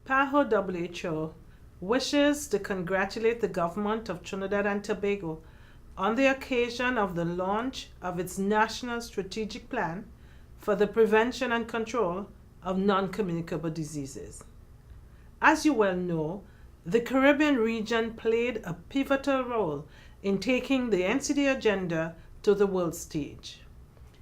PAHO WHO wishes to congratulate the government of Trinidad and Tobago on the occasion of the launch of its National Strategic Plan for the Prevention and Control of Non-Communicable Diseases. As you well know, the Caribbean region played a pivotal role in taking the NCD agenda to the world stage.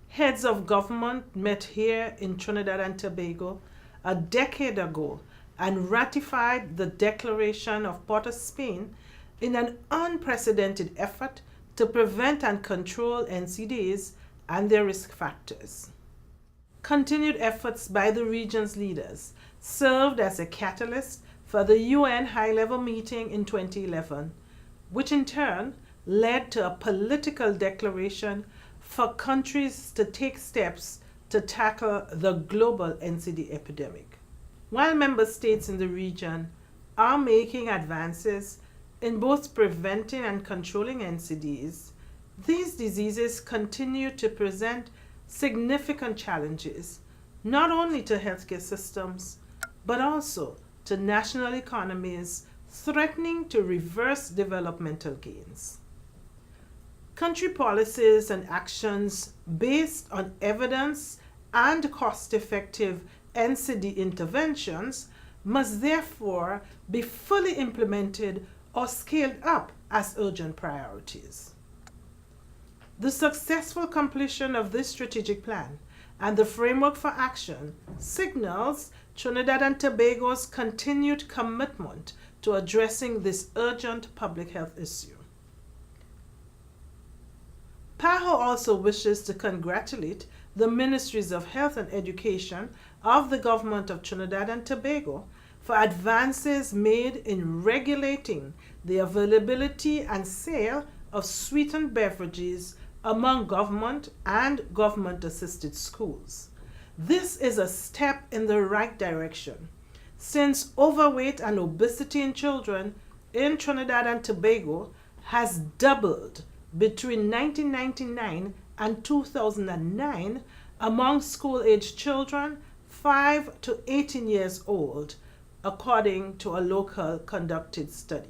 Heads of government met here in Trinidad and Tobago a decade ago and ratified the Declaration of Port of Spain in an unprecedented effort to prevent and control NCDs and their risk factors. Continued efforts by the region's leaders served as a catalyst for the UN high-level meeting in 2011, which in turn led to a political declaration for countries to take steps to tackle the global NCD epidemic. While member states in the region are making advances in both preventing and controlling NCDs, these diseases continue to present significant challenges, not only to healthcare systems, but also to national economies, threatening to reverse developmental gains. Country policies and actions based on evidence and cost-effective NCD interventions must therefore be fully implemented or scaled up as urgent priorities. The successful completion of this strategic plan and the framework for action signals Trinidad and Tobago's continued commitment to addressing this urgent public health issue. PAHO also wishes to congratulate the Ministries of Health and Education of the Government of Trinidad and Tobago for advances made in regulating the availability and sale of sweetened beverages among government and government-assisted schools. This is a step in the right direction, since overweight and obesity in children in Trinidad and Tobago has doubled between 1999 and 2009 among school-aged children 5 to 18 years old, according to a local conducted study.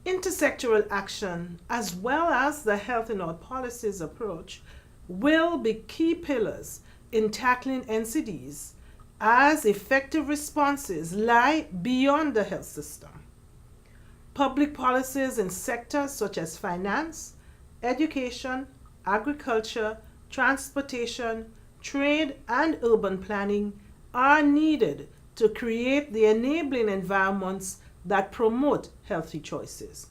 Intersectoral action, as well as the Health in All Policies approach, will be key pillars in tackling NCDs, as effective responses lie beyond the health system. Public policies in sectors such as finance, education, agriculture, transportation, trade, and urban planning are needed to create the enabling environments that promote healthy choices.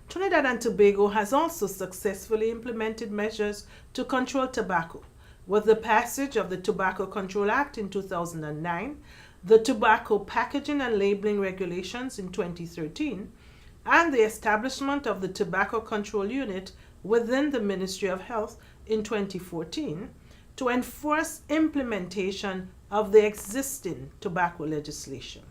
Trinidad and Tobago has also successfully implemented measures to control tobacco, with the passage of the Tobacco Control Act in 2009, the Tobacco Packaging and Labeling Regulations in 2013, and the establishment of the Tobacco Control Unit within the Ministry of Health in 2014 to enforce implementation of the existing tobacco legislation.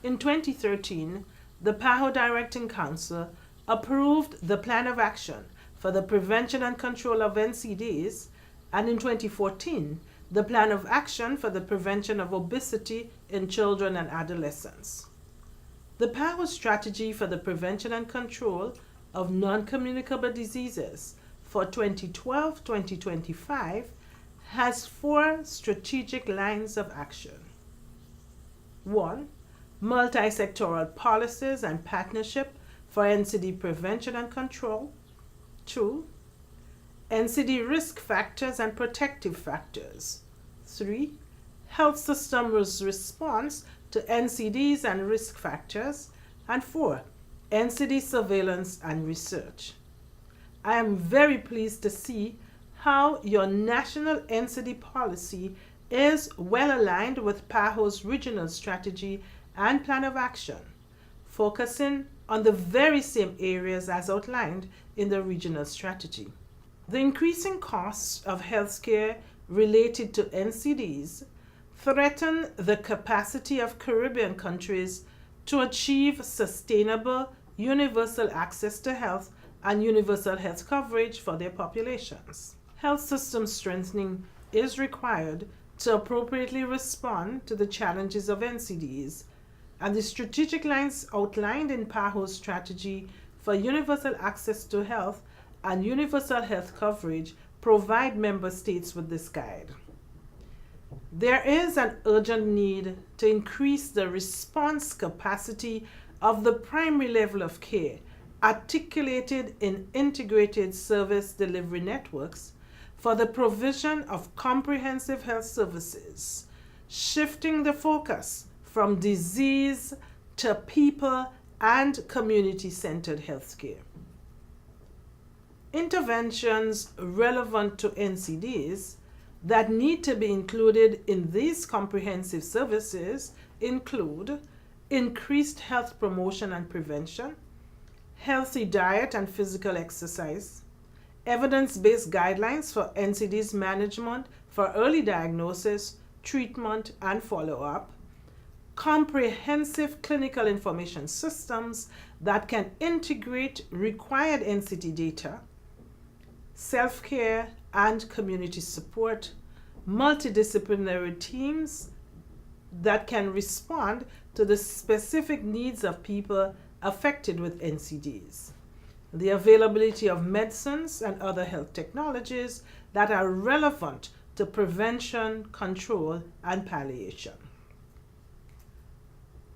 In 2013, the PAHO Directing Council approved the Plan of Action for the Prevention and Control of NCDs, and in 2014, the Plan of Action for the Prevention of Obesity in Children and Adolescents. The PAHO Strategy for the Prevention and Control of Non-Communicable Diseases for 2012-2025 has 4 strategic lines of action. 1. Multi-sectoral policies and partnership for NCD prevention and control. 2. NCD risk factors and protective factors. 3. Health systems response to NCDs and risk factors. And 4. NCD surveillance and research. I am very pleased to see how your national NCD policy is well aligned with PAHO's regional strategy and plan of action, focusing on the very same areas as outlined in the regional strategy. The increasing costs of healthcare related to NCDs threaten the capacity of Caribbean countries to achieve sustainable universal access to health and universal health coverage for their populations. Health system strengthening is required to appropriately respond to the challenges of NCDs, and the strategic lines outlined in PAHO's strategy for universal access to health and universal health coverage provide member states with this guide. There is an urgent need to increase the response capacity of the primary level of care articulated in integrated service delivery networks for the provision of comprehensive health services, shifting the focus from disease to people and community-centered healthcare. Interventions relevant to NCDs that need to be included in these comprehensive services include increased health promotion and prevention, healthy diet and physical exercise, evidence-based guidelines for NCDs management for early diagnosis, treatment, and follow-up, comprehensive clinical information systems that can integrate required NCD data, self-care and community support, multidisciplinary teams that can respond to the specific needs of people affected with NCDs, the availability of medicines and other health technologies that are relevant to prevention, control, and palliation.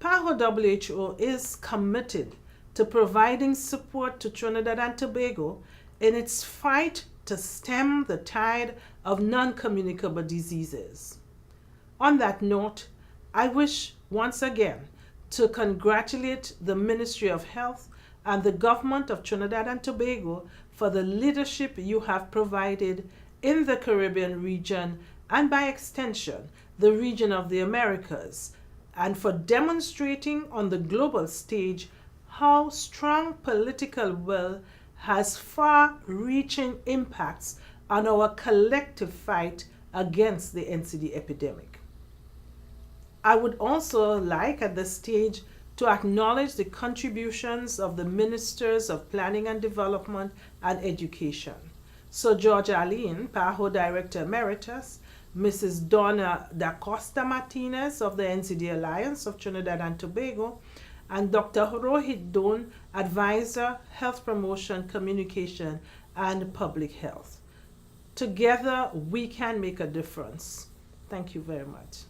PAHO-WHO is committed to providing support to Trinidad and Tobago in its fight to stem the tide of non-communicable diseases. On that note, I wish once again to congratulate the Ministry of Health and the government of Trinidad and Tobago for the leadership you have provided in the Caribbean region and by extension the region of the Americas, and for demonstrating on the global stage how strong political will has far-reaching impacts on our collective fight against the NCD epidemic. I would also like at this stage to acknowledge the contributions of the Ministers of Planning and Development and Education, Sir George Aline, PAHO Director Emeritus, Mrs. Donna Da Costa Martinez of the NCD Alliance of Trinidad and Tobago, and Dr. Rohit Don, Advisor, Health Promotion, Communication, and Public Health. Together, we can make a difference. Thank you very much.